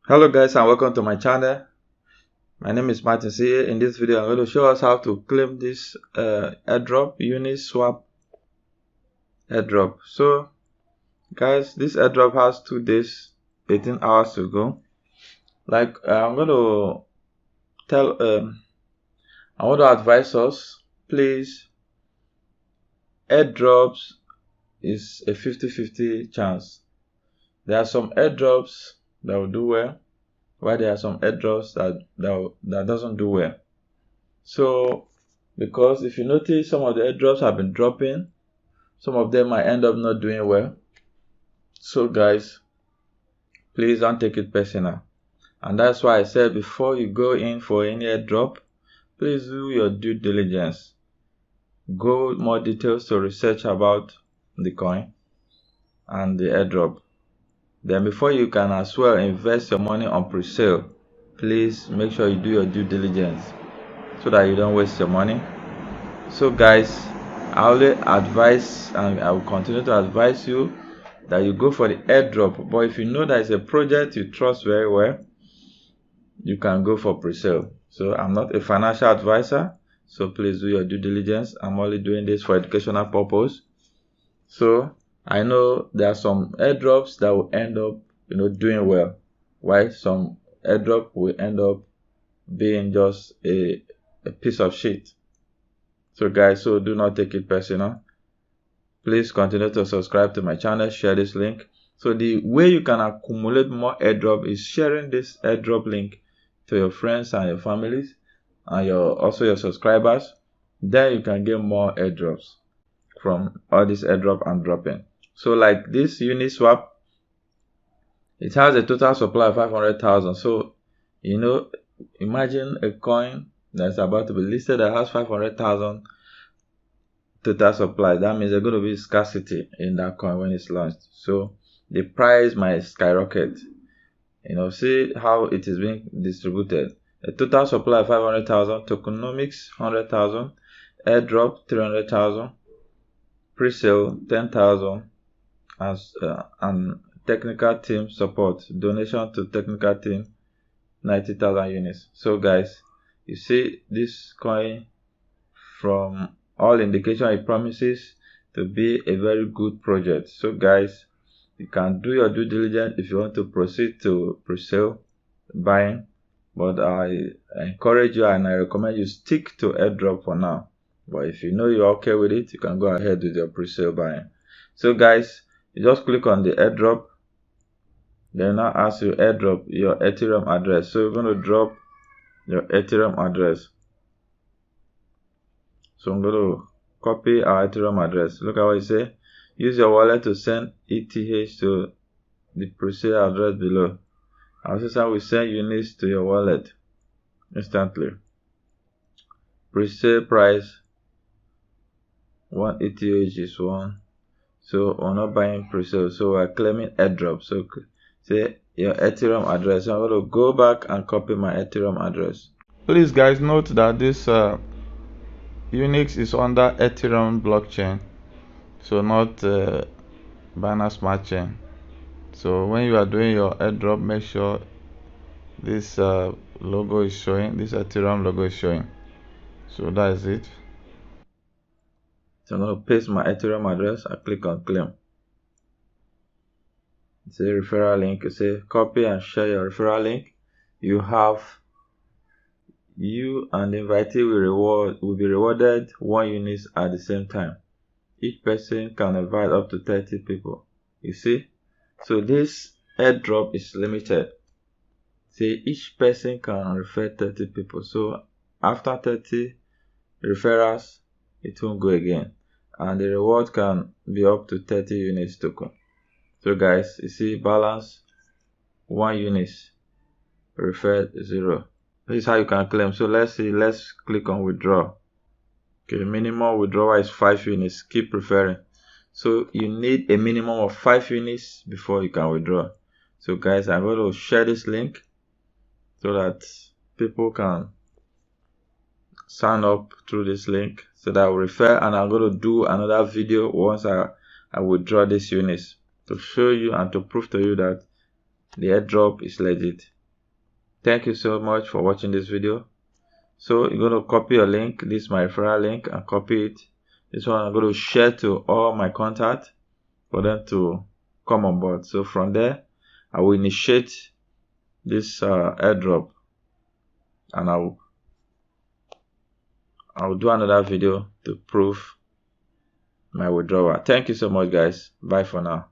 Hello guys and welcome to my channel. My name is Martin C. In this video I'm going to show us how to claim this airdrop, Unixswap Airdrop. So guys, this airdrop has 2 days, 18 hours to go. I'm going to I want to advise us, please, airdrops is a 50-50 chance. There are some airdrops that will do well, while there are some airdrops that doesn't do well. So because if you notice, some of the airdrops have been dropping, some of them might end up not doing well. So guys, please don't take it personal. And that's why I said before you go in for any airdrop, please do your due diligence. Go more details to research about the coin and the airdrop. Then before you can as well invest your money on pre-sale, please make sure you do your due diligence so that you don't waste your money. So guys, I only advise, and I will continue to advise you, that you go for the airdrop. But if you know that it's a project you trust very well, you can go for pre-sale. So I'm not a financial advisor, so please do your due diligence. I'm only doing this for educational purpose. So I know there are some airdrops that will end up doing well, while some airdrop will end up being just a piece of shit. So guys, so do not take it personal. Please continue to subscribe to my channel, share this link. So the way you can accumulate more airdrop is sharing this airdrop link to your friends and your families and also your subscribers. Then you can get more airdrops from all this airdrop I'm dropping. So like this Uniswap, it has a total supply of 500,000. So imagine a coin that's about to be listed that has 500,000 total supply. That means there's going to be scarcity in that coin when it's launched. So the price might skyrocket. See how it is being distributed. A total supply of 500,000, tokenomics 100,000, airdrop 300,000, pre-sale 10,000, and technical team support, donation to technical team 90,000 units. So guys, you see this coin, from all indication, it promises to be a very good project. So guys, you can do your due diligence if you want to proceed to pre-sale buying, but I encourage you and I recommend you stick to airdrop for now. But if you know you're okay with it, you can go ahead with your pre-sale buying. So guys, you just click on the airdrop, then now ask you airdrop your Ethereum address. So you're going to drop your Ethereum address. So I'm going to copy our Ethereum address. Look at what it says. Use your wallet to send ETH to the pre-sale address below. Our system will send units to your wallet instantly. Pre-sale price 1 ETH is 1. So we're not buying pre-sale, so we're claiming airdrop. So say your Ethereum address. So I'm going to go back and copy my Ethereum address. Please guys, note that this Unix is under Ethereum blockchain, so not Binance Smart Chain. So when you are doing your airdrop, make sure this logo is showing, this Ethereum logo is showing. So that is it. So I'm going to paste my Ethereum address. I click on claim. It says referral link. You say copy and share your referral link. You and the invitee will be rewarded 1 unit at the same time. Each person can invite up to 30 people. You see? So this airdrop is limited. See, each person can refer 30 people. So after 30 referrals, it won't go again. And the reward can be up to 30 units token. So guys, you see, balance 1 unit, referred 0. This is how you can claim. So let's click on withdraw. Okay, the minimum withdrawal is 5 units. Keep referring. So you need a minimum of 5 units before you can withdraw. So guys, I'm going to share this link so that people can sign up through this link, so that I will refer, and I'm going to do another video once I withdraw these units to show you and to prove to you that the airdrop is legit. Thank you so much for watching this video. So you're going to copy a link. This is my referral link, and copy it. This one I'm going to share to all my contacts for them to come on board. So from there, I will initiate this airdrop, and I'll do another video to prove my withdrawal. Thank you so much, guys. Bye for now.